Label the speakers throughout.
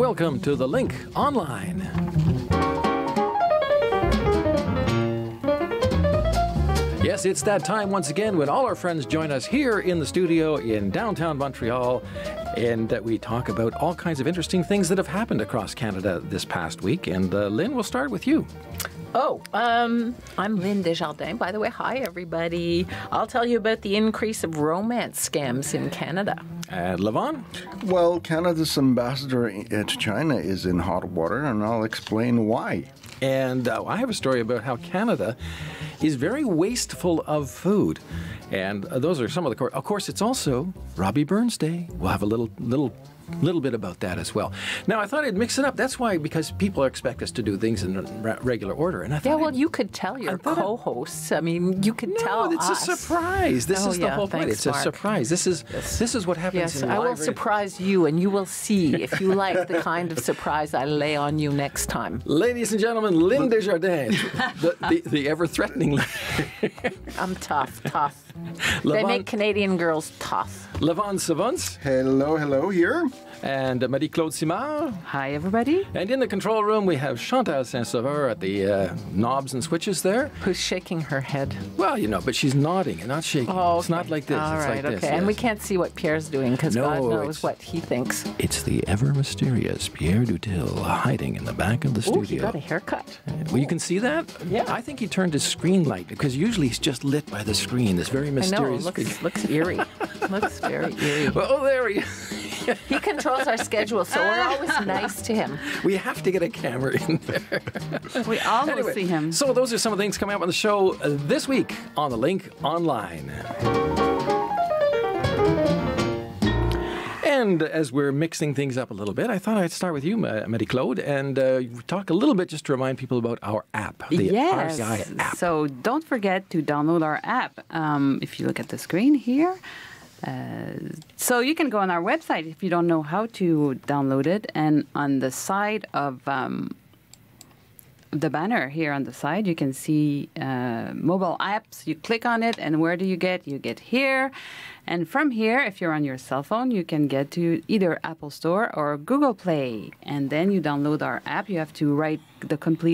Speaker 1: Welcome to The Link Online. Yes, it's that time once again when all our friends join us here in the studio in downtown Montreal, and we talk about all kinds of interesting things that have happened across Canada this past week. And Lynn, we'll start with you.
Speaker 2: I'm Lynn Desjardins, by the way. Hi, everybody. I'll tell you about the increase of romance scams in Canada.
Speaker 1: And Levon?
Speaker 3: Well, Canada's ambassador to China is in hot water, and I'll explain why.
Speaker 1: And I have a story about how Canada is very wasteful of food. And those are some of the... Of course, it's also Robbie Burns Day. We'll have a little bit about that as well. Now, I thought I'd mix it up. That's why, because people expect us to do things in regular order. And I thought,
Speaker 2: yeah, well, you could tell your co-hosts. I mean, you could tell
Speaker 1: us. No, it's a surprise. This is the whole point. It's
Speaker 2: Mark.
Speaker 1: A surprise. This is what happens in
Speaker 2: I will
Speaker 1: live
Speaker 2: surprise you, and you will see if you like the kind of surprise I lay on you next time.
Speaker 1: Ladies and gentlemen, Lynn Desjardins, the ever-threatening...
Speaker 2: I'm tough. They make Canadian girls tough.
Speaker 1: Levon Savants.
Speaker 3: Hello here.
Speaker 1: And Marie-Claude Simard.
Speaker 4: Hi, everybody.
Speaker 1: And in the control room, we have Chantal Saint-Sauveur at the knobs and switches there.
Speaker 2: Who's shaking her head?
Speaker 1: Well, but she's nodding and not shaking.
Speaker 2: Oh, okay.
Speaker 1: It's not like this.
Speaker 2: All
Speaker 1: it's
Speaker 2: right,
Speaker 1: like
Speaker 2: okay.
Speaker 1: this.
Speaker 2: And
Speaker 1: yes.
Speaker 2: we can't see what Pierre's doing because God knows what he thinks.
Speaker 1: It's the ever-mysterious Pierre Dutil hiding in the back of the studio.
Speaker 2: Oh, he got a haircut.
Speaker 1: Well, you can see that?
Speaker 2: Yeah.
Speaker 1: I think he turned his screen light because usually he's just lit by the screen, this very mysterious...
Speaker 2: I know, it looks eerie. Looks very eerie.
Speaker 1: Well, there he is.
Speaker 2: He controls our schedule, so we're always nice to him.
Speaker 1: We have to get a camera in there.
Speaker 4: We almost see him.
Speaker 1: So those are some of the things coming up on the show this week on The Link Online. And as we're mixing things up a little bit, I thought I'd start with you, Marie-Claude, and talk a little bit just to remind people about our app, the RCI app.
Speaker 4: So don't forget to download our app. If you look at the screen here, so you can go on our website if you don't know how to download it. And on the side of the banner here on the side, you can see mobile apps. You click on it, and where do you get? You get here. And from here, if you're on your cell phone, you can get to either Apple Store or Google Play. And then you download our app. You have to write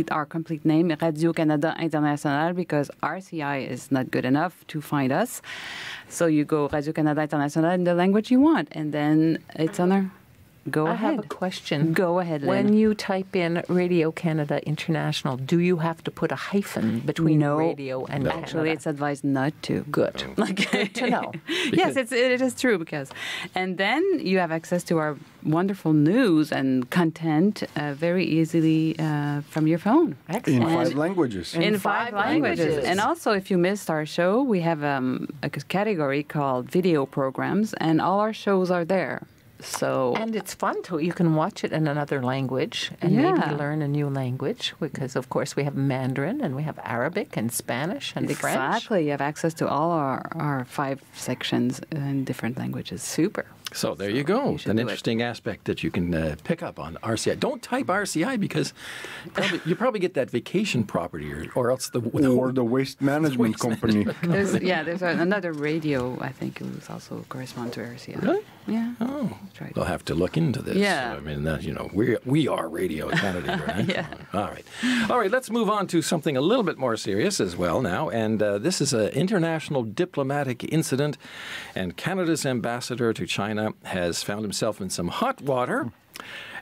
Speaker 4: our complete name, Radio-Canada International, because RCI is not good enough to find us. So you go Radio-Canada International in the language you want, and then it's on our... Go ahead.
Speaker 2: I have a question.
Speaker 4: Go ahead, Lynn.
Speaker 2: When you type in Radio Canada International, do you have to put a hyphen between radio and Canada?
Speaker 4: Actually, it's advised not to.
Speaker 2: Good. Good to know.
Speaker 4: Yes, it is true because... And then you have access to our wonderful news and content very easily from your phone.
Speaker 3: Excellent. In 5 languages.
Speaker 4: In 5 languages. And also, if you missed our show, we have a category called video programs, and all our shows are there.
Speaker 2: And it's fun too. You can watch it in another language and maybe learn a new language because, of course, we have Mandarin and we have Arabic and Spanish and French.
Speaker 4: Exactly. You have access to all our 5 sections in different languages. Super.
Speaker 1: So there you go. An interesting aspect that you can pick up on RCI. Don't type RCI because you probably get that vacation property or else the
Speaker 3: waste management company.
Speaker 4: There's another radio, I think, it was also correspond to RCI.
Speaker 1: Really?
Speaker 4: Yeah.
Speaker 1: Oh,
Speaker 4: that's right.
Speaker 1: They'll have to look into this.
Speaker 4: Yeah.
Speaker 1: I mean, we are Radio Canada, right?
Speaker 4: Yeah.
Speaker 1: All right. Let's move on to something a little bit more serious as well now. And this is an international diplomatic incident, and Canada's ambassador to China has found himself in some hot water.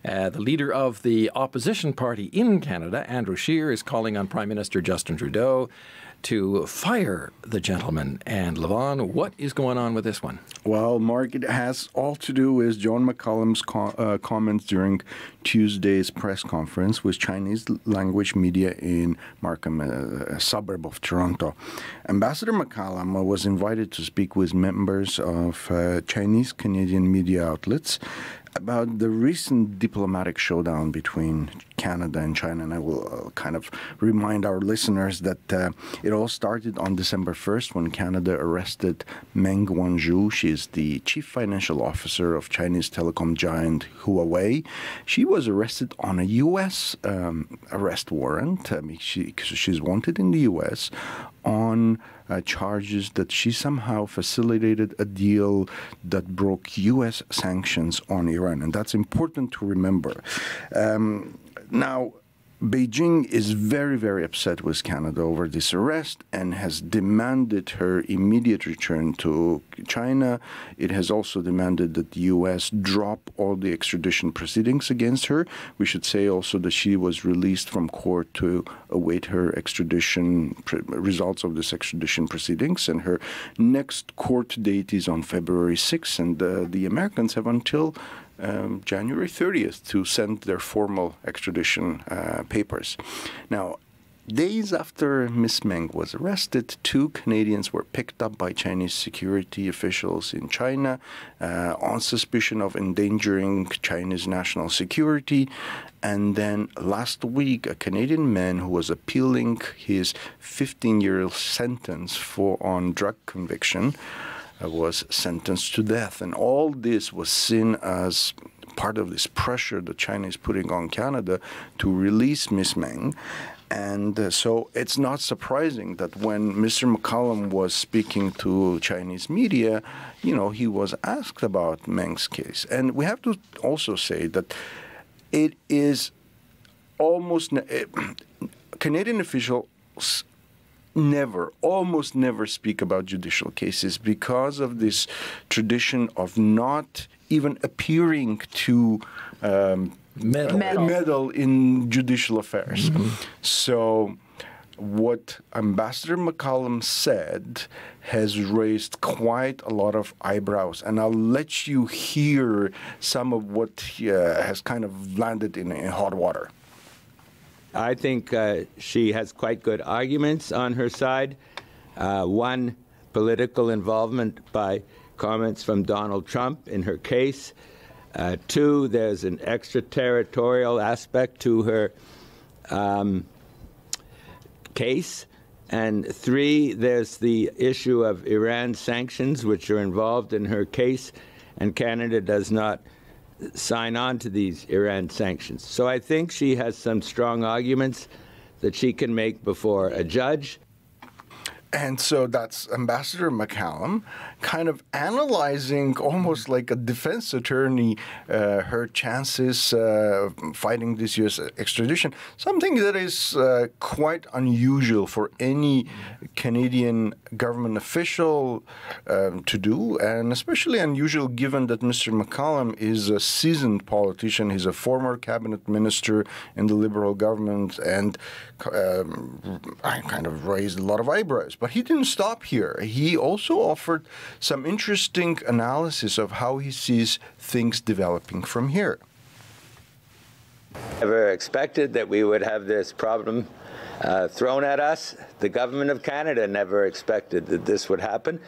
Speaker 1: The leader of the opposition party in Canada, Andrew Scheer, is calling on Prime Minister Justin Trudeau to fire the gentleman. And Levon, what is going on with this one?
Speaker 3: Well, Mark, it has all to do with John McCallum's comments during Tuesday's press conference with Chinese language media in Markham, a suburb of Toronto. Ambassador McCallum was invited to speak with members of Chinese Canadian media outlets about the recent diplomatic showdown between Canada and China. And I will kind of remind our listeners that it all started on December 1st when Canada arrested Meng Wanzhou. She is the chief financial officer of Chinese telecom giant Huawei. She was arrested on a U.S. Arrest warrant. She's wanted in the U.S. on charges that she somehow facilitated a deal that broke U.S. sanctions on Iran. And that's important to remember. Now, Beijing is very, very upset with Canada over this arrest and has demanded her immediate return to China. It has also demanded that the U.S. drop all the extradition proceedings against her. We should say also that she was released from court to await her extradition, results of this extradition proceedings. And her next court date is on February 6th, and the Americans have until January 30th to send their formal extradition papers. Now, days after Ms. Meng was arrested, 2 Canadians were picked up by Chinese security officials in China on suspicion of endangering Chinese national security. And then last week, a Canadian man who was appealing his 15-year sentence on drug conviction was sentenced to death. And all this was seen as part of this pressure that China is putting on Canada to release Ms. Meng. And so it's not surprising that when Mr. McCallum was speaking to Chinese media, he was asked about Meng's case. And we have to also say that it is almost Canadian officials almost never speak about judicial cases because of this tradition of not even appearing to meddle in judicial affairs. Mm-hmm. So what Ambassador McCallum said has raised quite a lot of eyebrows. And I'll let you hear some of what has kind of landed in hot water.
Speaker 5: I think she has quite good arguments on her side. One, political involvement by comments from Donald Trump in her case. 2, there's an extraterritorial aspect to her case. And 3, there's the issue of Iran sanctions, which are involved in her case, and Canada does not sign on to these Iran sanctions. So I think she has some strong arguments that she can make before a judge.
Speaker 3: And so that's Ambassador McCallum kind of analyzing almost like a defense attorney her chances fighting this U.S. extradition, something that is quite unusual for any Canadian government official to do, and especially unusual given that Mr. McCallum is a seasoned politician. He's a former cabinet minister in the Liberal government, and I kind of raised a lot of eyebrows. But he didn't stop here. He also offered some interesting analysis of how he sees things developing from here.
Speaker 5: Never expected that we would have this problem thrown at us. The government of Canada never expected that this would happen,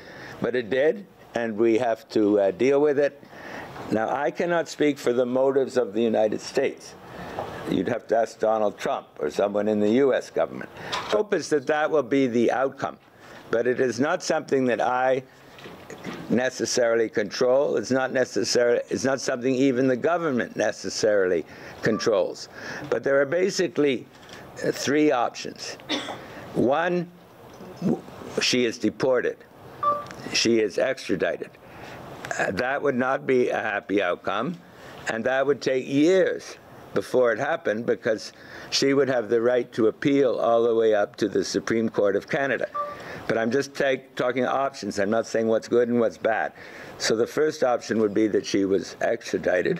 Speaker 5: but it did, and we have to deal with it. Now, I cannot speak for the motives of the United States. You'd have to ask Donald Trump or someone in the U.S. government. Hope is that that will be the outcome, but it is not something that I necessarily control. It's not something even the government necessarily controls. But there are basically 3 options. 1, she is deported. She is extradited. That would not be a happy outcome, and that would take years before it happened, because she would have the right to appeal all the way up to the Supreme Court of Canada. But I'm just talking options. I'm not saying what's good and what's bad. So the first option would be that she was extradited.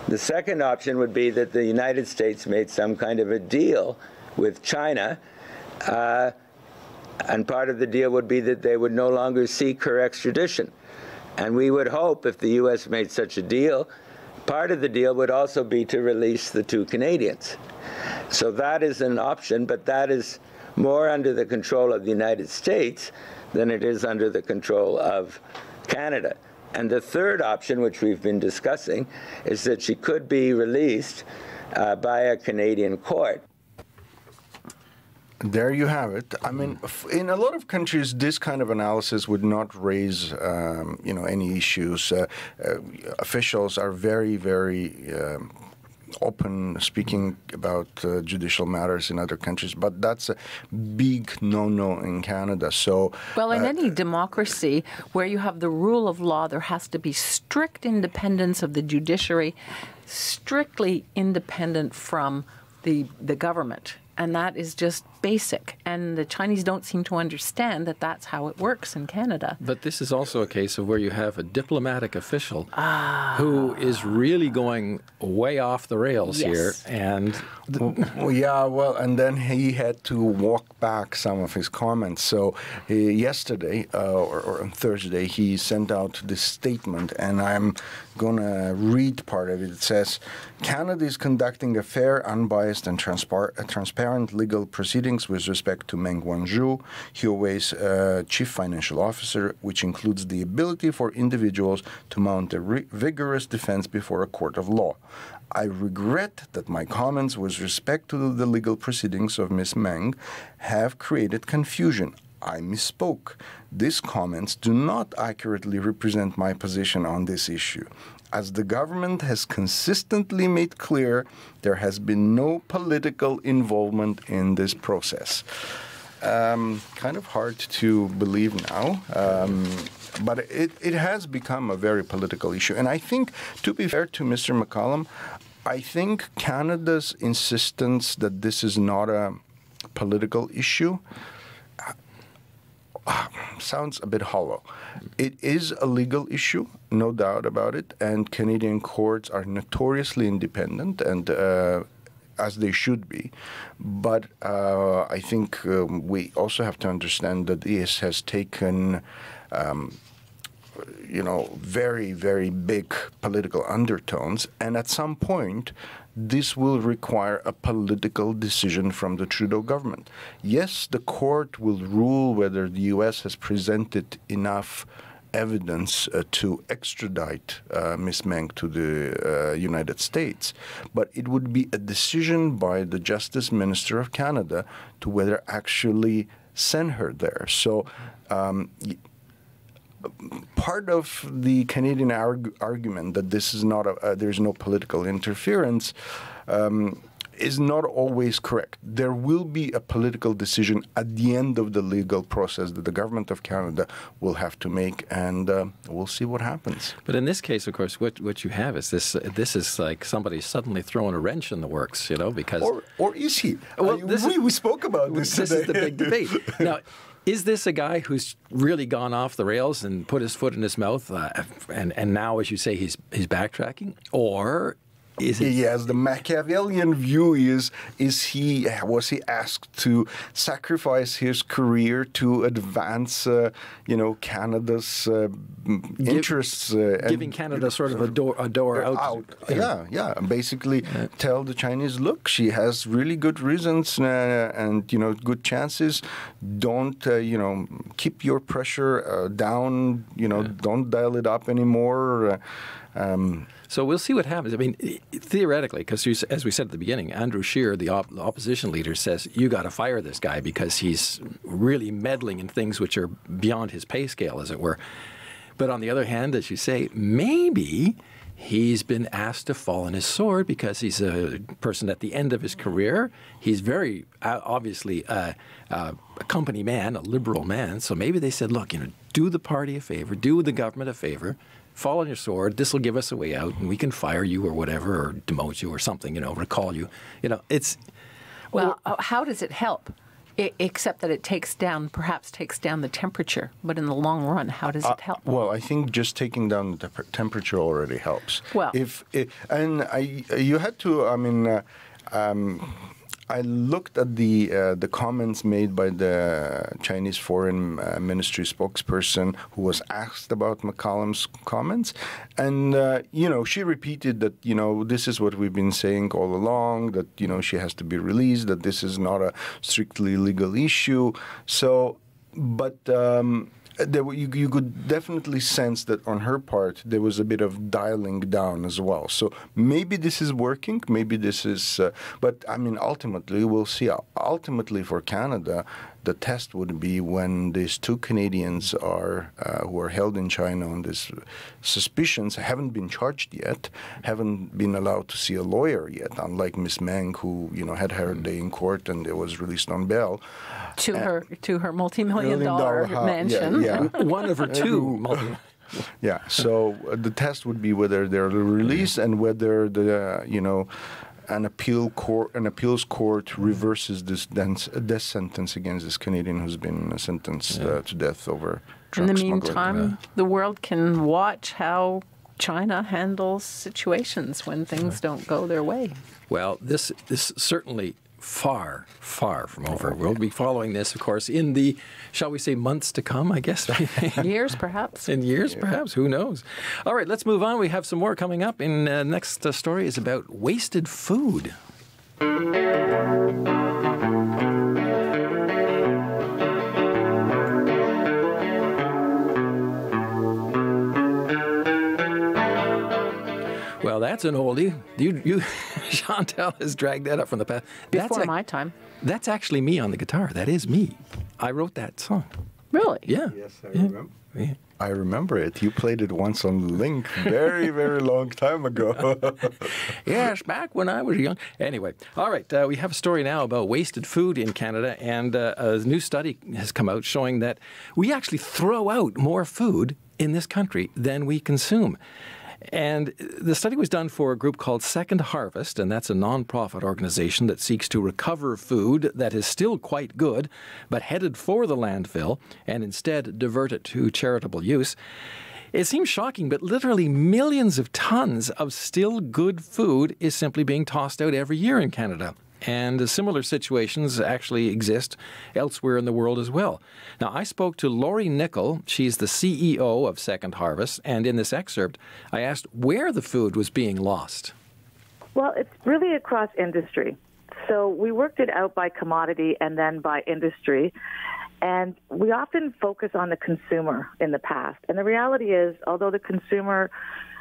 Speaker 5: The second option would be that the United States made some kind of a deal with China, and part of the deal would be that they would no longer seek her extradition. And we would hope, if the U.S. made such a deal, part of the deal would also be to release the 2 Canadians. So that is an option, but that is more under the control of the United States than it is under the control of Canada. And the third option, which we've been discussing, is that she could be released by a Canadian court.
Speaker 3: There you have it. I mean, in a lot of countries, this kind of analysis would not raise, any issues. Officials are very, very open speaking about judicial matters in other countries, but that's a big no-no in Canada. So,
Speaker 2: well, in any democracy where you have the rule of law, there has to be strict independence of the judiciary, strictly independent from the government. And that is just basic. And the Chinese don't seem to understand that that's how it works in Canada.
Speaker 1: But this is also a case of where you have a diplomatic official who is really going way off the rails here. And
Speaker 3: and then he had to walk back some of his comments. So yesterday or on Thursday, he sent out this statement, and I'm going to read part of it. It says, Canada is conducting a fair, unbiased, and transparent legal proceedings with respect to Meng Wanzhou, Huawei's chief financial officer, which includes the ability for individuals to mount a vigorous defense before a court of law. I regret that my comments with respect to the legal proceedings of Ms. Meng have created confusion. I misspoke. These comments do not accurately represent my position on this issue. As the government has consistently made clear, there has been no political involvement in this process. Kind of hard to believe now, but it has become a very political issue. And I think, to be fair to Mr. McCallum, I think Canada's insistence that this is not a political issue sounds a bit hollow. It is a legal issue, no doubt about it, and Canadian courts are notoriously independent, and as they should be. But I think we also have to understand that this has taken very, very big political undertones, and at some point, this will require a political decision from the Trudeau government. Yes, the court will rule whether the U.S. has presented enough evidence to extradite Ms. Meng to the United States, but it would be a decision by the Justice Minister of Canada to whether actually send her there. So part of the Canadian argument that this is not there's no political interference is not always correct. There will be a political decision at the end of the legal process that the government of Canada will have to make, and we'll see what happens.
Speaker 1: But in this case, of course, what you have is this is like somebody suddenly throwing a wrench in the works, because...
Speaker 3: Or is he?
Speaker 1: Well,
Speaker 3: we spoke about this today.
Speaker 1: This is the big debate. Now, is this a guy who's really gone off the rails and put his foot in his mouth, and now, as you say, he's backtracking? Or is it...
Speaker 3: Yes, the Machiavellian view was he asked to sacrifice his career to advance, Canada's interests,
Speaker 1: giving Canada sort of a door out.
Speaker 3: Yeah. Basically, tell the Chinese, look, she has really good reasons and good chances. Don't keep your pressure down. Don't dial it up anymore.
Speaker 1: So we'll see what happens. I mean, theoretically, because as we said at the beginning, Andrew Scheer, the opposition leader, says you got to fire this guy because he's really meddling in things which are beyond his pay scale, as it were. But on the other hand, as you say, maybe he's been asked to fall on his sword because he's a person at the end of his career. He's very obviously a company man, a liberal man. So maybe they said, look, do the party a favor, do the government a favor. Fall on your sword. This will give us a way out, and we can fire you or whatever, or demote you or something. Recall you. It's
Speaker 2: how does it help? Except that it perhaps takes down the temperature. But in the long run, how does it help?
Speaker 3: Well, I think just taking down the temperature already helps.
Speaker 2: Well,
Speaker 3: you had to. I looked at the comments made by the Chinese Foreign Ministry spokesperson who was asked about McCallum's comments, and she repeated that this is what we've been saying all along, that she has to be released, that this is not a strictly legal issue. So, but. You could definitely sense that on her part there was a bit of dialing down as well. So maybe this is working, maybe this is... but, ultimately, we'll see. Ultimately, for Canada, the test would be when these two Canadians are who are held in China on these suspicions, haven't been charged yet, haven't been allowed to see a lawyer yet, unlike Miss Meng, who had her day in court and it was released on bail.
Speaker 2: To her multi-million-dollar mansion.
Speaker 3: Yeah.
Speaker 1: One of her two
Speaker 3: Yeah, so the test would be whether they're released and whether an appeals court reverses this death sentence against this Canadian who's been sentenced to death over drug
Speaker 2: In the
Speaker 3: smuggling.
Speaker 2: meantime, the world can watch how China handles situations when things don't go their way.
Speaker 1: Well, this is certainly far, far from over. We'll be following this, of course, in the, shall we say, months to come, I guess.
Speaker 2: Years, perhaps.
Speaker 1: In years, perhaps. Who knows? All right, let's move on. We have some more coming up. In next story is about wasted food. Well, that's an oldie. You Chantal has dragged that up from the past.
Speaker 2: Before my time.
Speaker 1: That's actually me on the guitar. That is me. I wrote that song.
Speaker 2: Really?
Speaker 1: Yeah.
Speaker 3: Yes, I remember. Yeah. I remember it. You played it once on the Link very, very long time ago.
Speaker 1: Yes, back when I was young. Anyway, all right, we have a story now about wasted food in Canada, and a new study has come out showing that we actually throw out more food in this country than we consume. And the study was done for a group called Second Harvest, and that's a nonprofit organization that seeks to recover food that is still quite good, but headed for the landfill, and instead divert it to charitable use. It seems shocking, but literally millions of tons of still good food is simply being tossed out every year in Canada. And similar situations actually exist elsewhere in the world as well. Now, I spoke to Laurie Nickel. She's the CEO of Second Harvest. And in this excerpt, I asked where the food was being lost.
Speaker 6: Well, it's really across industry. So we worked it out by commodity and then by industry. And we often focus on the consumer in the past. And the reality is, although the consumer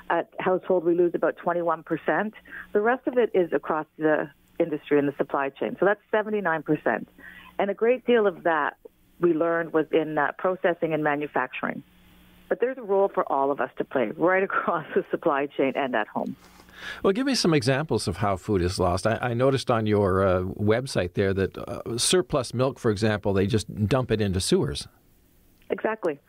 Speaker 6: at household, we lose about 21%, the rest of it is across the industry and the supply chain. So that's 79%. And a great deal of that we learned was in processing and manufacturing. But there's a role for all of us to play right across the supply chain and at home.
Speaker 1: Well, give me some examples of how food is lost. I noticed on your website there that surplus milk, for example, they just dump it into sewers.
Speaker 6: Exactly.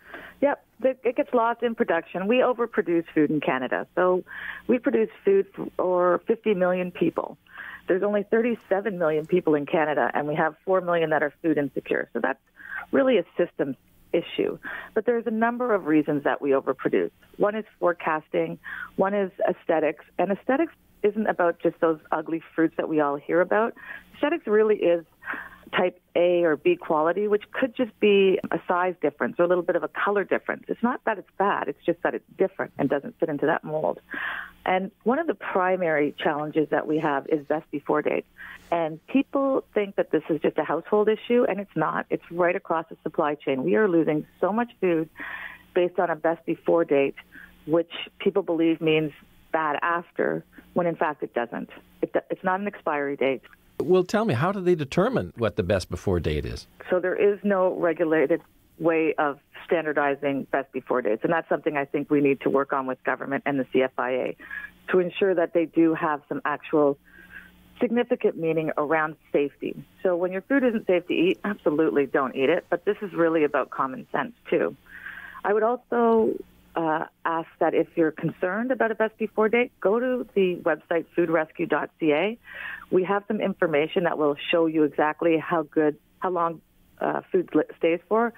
Speaker 6: Yep, it gets lost in production. We overproduce food in Canada. So we produce food for 50 million people. There's only 37 million people in Canada, and we have 4 million that are food insecure. So that's really a systems issue. But there's a number of reasons that we overproduce. One is forecasting. One is aesthetics. And aesthetics isn't about just those ugly fruits that we all hear about. Aesthetics really is type A or B quality, which could just be a size difference or a little bit of a color difference. It's not that it's bad. It's just that it's different and doesn't fit into that mold. And one of the primary challenges that we have is best before date. And people think that this is just a household issue, and it's not. It's right across the supply chain. We are losing so much food based on a best before date, which people believe means bad after, when in fact it doesn't. It's not an expiry date.
Speaker 1: Well, tell me, how do they determine what the best before date is?
Speaker 6: So there is no regulated way of standardizing best before dates, and that's something I think we need to work on with government and the CFIA to ensure that they do have some actual significant meaning around safety. So when your food isn't safe to eat, absolutely don't eat it, but this is really about common sense too. I would also ask that if you're concerned about a best before date, go to the website foodrescue.ca. We have some information that will show you exactly how long food stays for,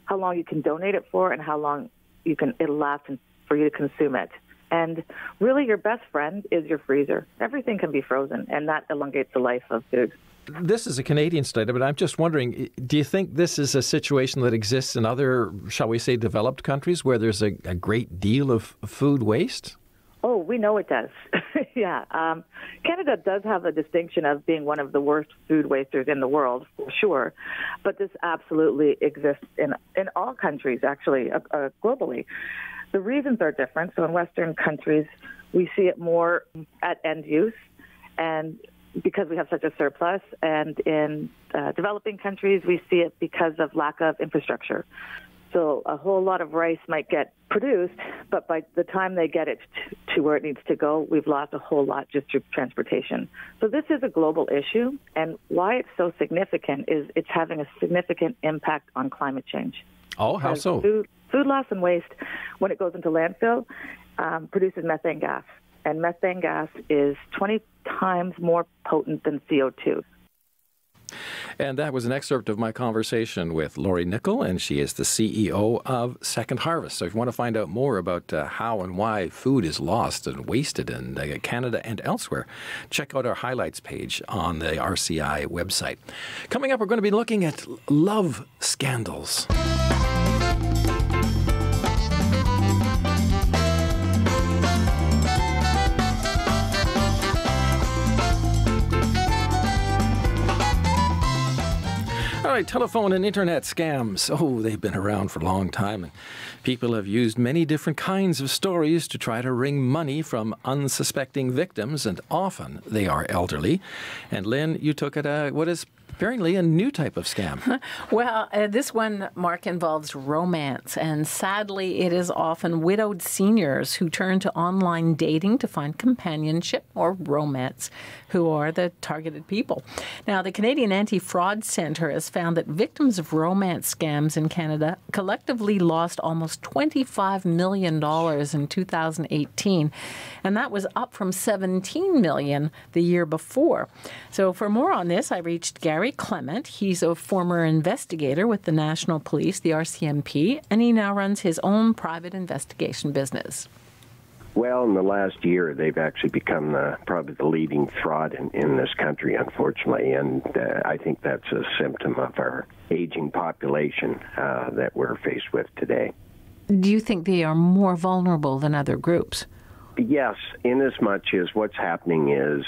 Speaker 6: how long you can donate it for, and how long it'll last for you to consume it. And really, your best friend is your freezer. Everything can be frozen, and that elongates the life of food.
Speaker 1: This is a Canadian study, but I'm just wondering, do you think this is a situation that exists in other, shall we say, developed countries where there's a great deal of food waste?
Speaker 6: Oh, we know it does. Yeah. Canada does have a distinction of being one of the worst food wasters in the world, for sure. But this absolutely exists in all countries, actually, globally. The reasons are different. So in Western countries, we see it more at end use. And because we have such a surplus, and in developing countries, we see it because of lack of infrastructure. So a whole lot of rice might get produced, but by the time they get it to where it needs to go, we've lost a whole lot just through transportation. So this is a global issue, and why it's so significant is it's having a significant impact on climate change.
Speaker 1: Oh, how so?
Speaker 6: Food loss and waste, when it goes into landfill, produces methane gas. And methane gas is 20 times more potent than CO2.
Speaker 1: And that was an excerpt of my conversation with Lori Nicol, and she is the CEO of Second Harvest. So if you want to find out more about how and why food is lost and wasted in Canada and elsewhere, check out our highlights page on the RCI website. Coming up, we're going to be looking at love scandals. All right, telephone and internet scams. Oh, they've been around for a long time, and people have used many different kinds of stories to try to wring money from unsuspecting victims, and often they are elderly. And Lynn, you took it what is apparently a new type of scam.
Speaker 2: Well, this one, Mark, involves romance, and sadly it is often widowed seniors who turn to online dating to find companionship or romance who are the targeted people. Now, the Canadian Anti-Fraud Centre has found that victims of romance scams in Canada collectively lost almost $25 million in 2018, and that was up from $17 million the year before. So for more on this, I reached Gary Clement. He's a former investigator with the National Police, the RCMP, and he now runs his own private investigation business.
Speaker 7: Well, in the last year, they've actually become probably the leading fraud in this country, unfortunately, and I think that's a symptom of our aging population that we're faced with today.
Speaker 2: Do you think they are more vulnerable than other groups?
Speaker 7: Yes, in as much as what's happening is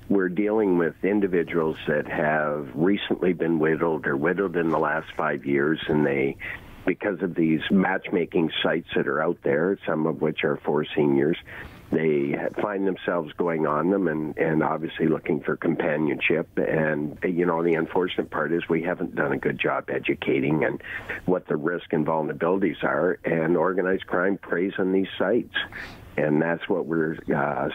Speaker 7: we're dealing with individuals that have recently been widowed or widowed in the last 5 years, and they, because of these matchmaking sites that are out there, some of which are for seniors, they find themselves going on them and obviously looking for companionship. And, you know, the unfortunate part is we haven't done a good job educating and what the risk and vulnerabilities are, and organized crime preys on these sites. And that's what we're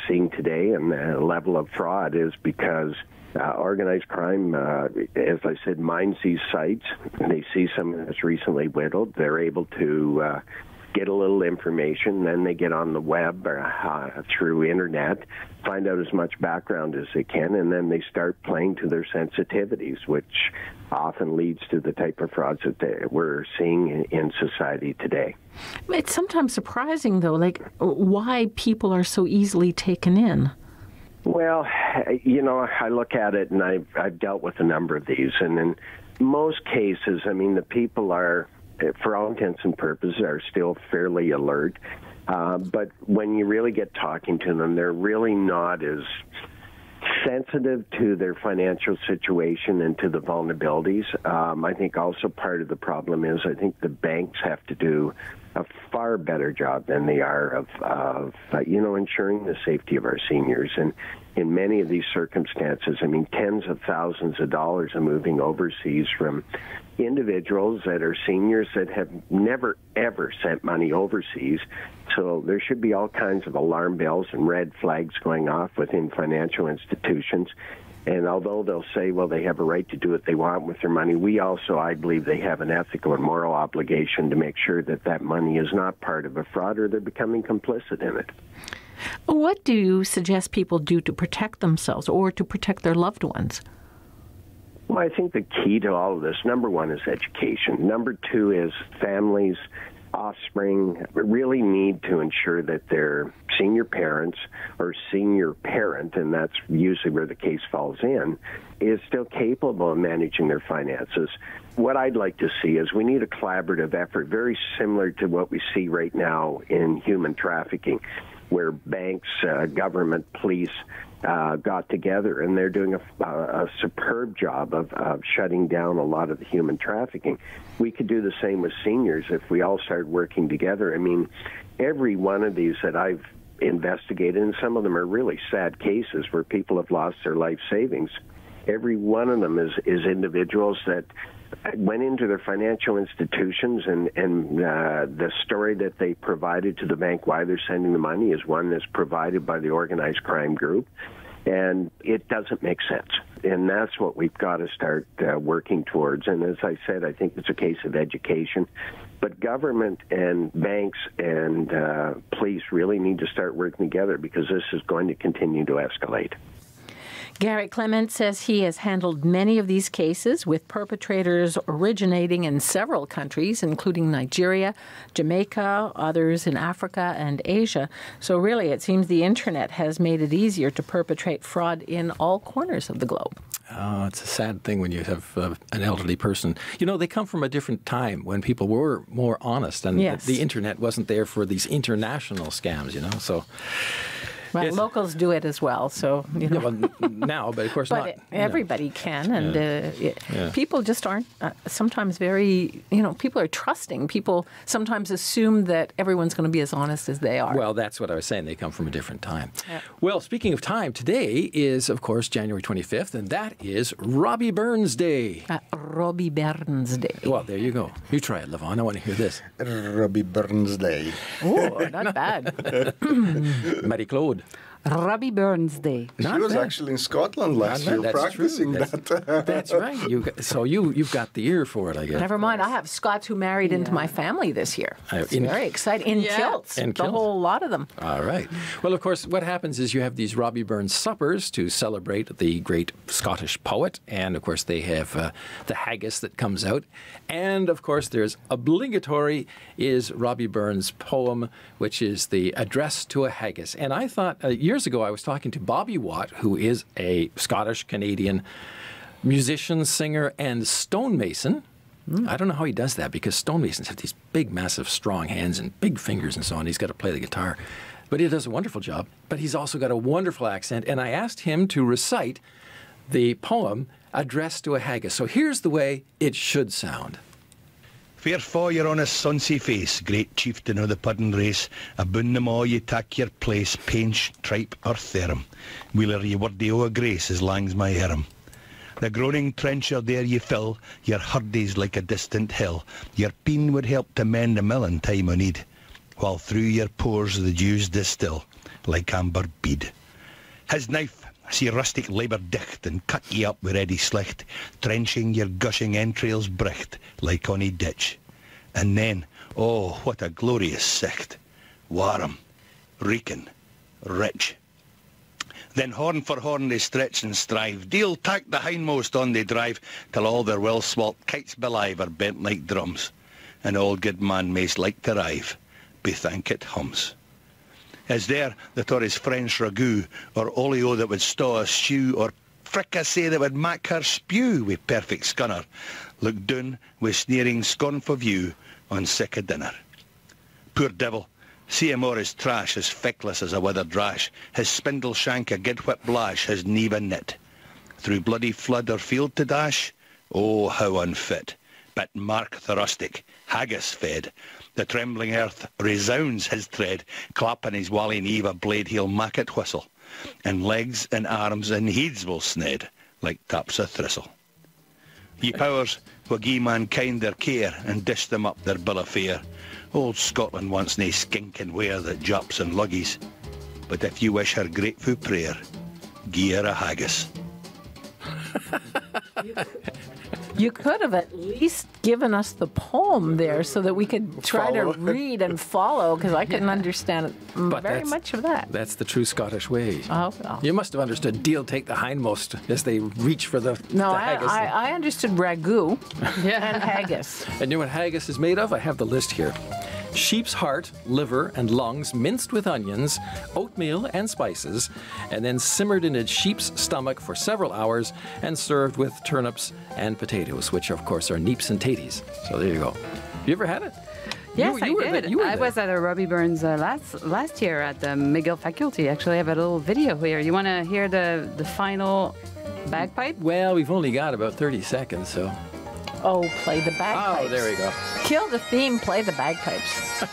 Speaker 7: seeing today, and the level of fraud is because organized crime, as I said, mines these sites. They see someone that's recently widowed. They're able to get a little information. Then they get on the web or through internet, find out as much background as they can, and then they start playing to their sensitivities, which often leads to the type of frauds that we're seeing in society today.
Speaker 2: It's sometimes surprising, though, like why people are so easily taken in.
Speaker 7: Well, you know, I look at it, and I've dealt with a number of these, and in most cases, I mean, the people are, for all intents and purposes, are still fairly alert. But when you really get talking to them, they're really not as sensitive to their financial situation and to the vulnerabilities. I think also part of the problem is I think the banks have to do a far better job than they are of you know, ensuring the safety of our seniors. And in many of these circumstances, I mean, tens of thousands of dollars are moving overseas from individuals that are seniors that have never, ever sent money overseas. So there should be all kinds of alarm bells and red flags going off within financial institutions. And although they'll say, well, they have a right to do what they want with their money, we also, I believe, they have an ethical and moral obligation to make sure that that money is not part of a fraud or they're becoming complicit in it.
Speaker 2: What do you suggest people do to protect themselves or to protect their loved ones?
Speaker 7: Well, I think the key to all of this, number one, is education. Number two is families, offspring really need to ensure that their senior parents or senior parent, and that's usually where the case falls in, is still capable of managing their finances. What I'd like to see is we need a collaborative effort, very similar to what we see right now in human trafficking, where banks, government, police got together, and they're doing a superb job of shutting down a lot of the human trafficking. We could do the same with seniors if we all started working together. I mean, every one of these that I've investigated, and some of them are really sad cases where people have lost their life savings. Every one of them is individuals that went into their financial institutions, and the story that they provided to the bank why they're sending the money is one that's provided by the organized crime group, and it doesn't make sense. And that's what we've got to start working towards. And as I said, I think it's a case of education. But government and banks and police really need to start working together, because this is going to continue to escalate.
Speaker 2: Garrett Clement says he has handled many of these cases with perpetrators originating in several countries, including Nigeria, Jamaica, others in Africa and Asia. So really, it seems the internet has made it easier to perpetrate fraud in all corners of the globe.
Speaker 1: Oh, it's a sad thing when you have an elderly person. You know, they come from a different time when people were more honest, and
Speaker 2: yes.
Speaker 1: the internet wasn't there for these international scams, you know, so...
Speaker 2: Well,
Speaker 1: yes.
Speaker 2: Locals do it as well, so, you know.
Speaker 1: Yeah, well, now, but of course not.
Speaker 2: Everybody can, and people just aren't sometimes very, people are trusting. People sometimes assume that everyone's going to be as honest as they are.
Speaker 1: Well, that's what I was saying. They come from a different time.
Speaker 2: Yeah.
Speaker 1: Well, speaking of time, today is, of course, January 25th, and that is Robbie Burns Day.
Speaker 2: Robbie Burns Day.
Speaker 1: Well, there you go. You try it, Levon. I want to hear this.
Speaker 3: Robbie Burns Day.
Speaker 2: Oh, not bad.
Speaker 1: Marie-Claude.
Speaker 4: Robbie Burns Day.
Speaker 3: She was actually in Scotland last year practicing that.
Speaker 1: That's right. You've got the ear for it, I guess.
Speaker 2: Never mind. I have Scots who married into my family this year. It's very exciting. In kilts. The whole lot of them.
Speaker 1: All right. Well, of course, what happens is you have these Robbie Burns suppers to celebrate the great Scottish poet. And, of course, they have the haggis that comes out. And, of course, there's obligatory is Robbie Burns' poem, which is the Address to a Haggis. And I thought... years ago, I was talking to Bobby Watt, who is a Scottish-Canadian musician, singer, and stonemason. I don't know how he does that, because stonemasons have these big, massive, strong hands and big fingers and so on. He's got to play the guitar. But he does a wonderful job. But he's also got a wonderful accent. And I asked him to recite the poem Address to a Haggis. So here's the way it should sound.
Speaker 8: Fair fa your honest sonsy face, great chieftain of the puddin' race, aboon them all ye tak your place, painch, tripe or therum, wheeler ye wordy o' a grace as lang's my herum. The groaning trencher there ye fill, your hurdies like a distant hill, your peen would help to mend the mill in time o' need, while through your pores the dews distill, like amber bead. His knife, see rustic labour dicht, and cut ye up with ready slicht, trenching your gushing entrails bricht, like ony ditch. And then, oh, what a glorious sicht, warm, reeking, rich. Then horn for horn they stretch and strive, deal tack the hindmost on they drive, till all their well-swalt kites belive are bent like drums, and all good man may's like to rive, bethank it hums. Is there that or his French ragout, or olio that would staw a stew, or fricassee that would mak her spew with perfect scunner, look down with sneering scornful view on sick a dinner. Poor devil, see him o'er his trash, as feckless as a withered rash, his spindle shank a gidwhip blash, his knee a knit. Through bloody flood or field to dash, oh, how unfit. But mark the rustic, haggis fed, the trembling earth resounds his tread, clapping his walling eve a blade he'll mak it whistle, and legs and arms and heads will sned, like taps o' thistle. Ye powers wha gie mankind their care, and dish them up their bill of fare, old Scotland wants nae skinking ware that japs and luggies, but if you wish her grateful prayer, gie her a haggis.
Speaker 2: You could have at least given us the poem there so that we could try to read and follow, because I couldn't understand very much of that.
Speaker 1: That's the true Scottish way.
Speaker 2: Oh, well.
Speaker 1: You must have understood deal take the hindmost as they reach for the haggis.
Speaker 2: I understood ragout and haggis.
Speaker 1: And you know what haggis is made of? I have the list here. Sheep's heart, liver, and lungs minced with onions, oatmeal, and spices, and then simmered in a sheep's stomach for several hours and served with turnips and potatoes, which, of course, are neeps and taties. So there you go. You ever had it?
Speaker 4: Yes, I did. I
Speaker 1: there.
Speaker 4: was at a Robbie Burns last year at the McGill faculty. Actually, I have a little video here. You want to hear the final bagpipe?
Speaker 1: Well, we've only got about 30 seconds, so...
Speaker 2: Oh, play the bagpipes.
Speaker 1: Oh, there we go.
Speaker 2: Kill the theme, play the bagpipes.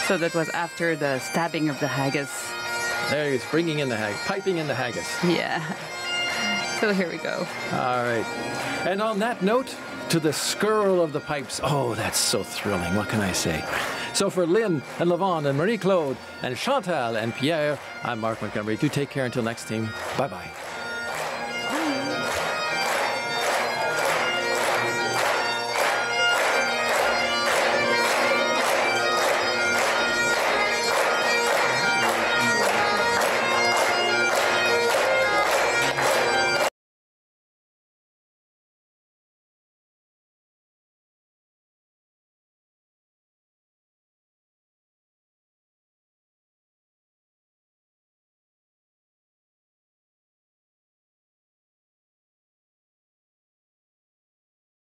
Speaker 4: So that was after the stabbing of the haggis.
Speaker 1: There he is, bringing in the piping in the haggis.
Speaker 4: Yeah. So here we go.
Speaker 1: All right. And on that note, to the skirl of the pipes. Oh, that's so thrilling. What can I say? So for Lynn and Levon and Marie-Claude and Chantal and Pierre, I'm Mark Montgomery. Do take care until next time. Bye-bye.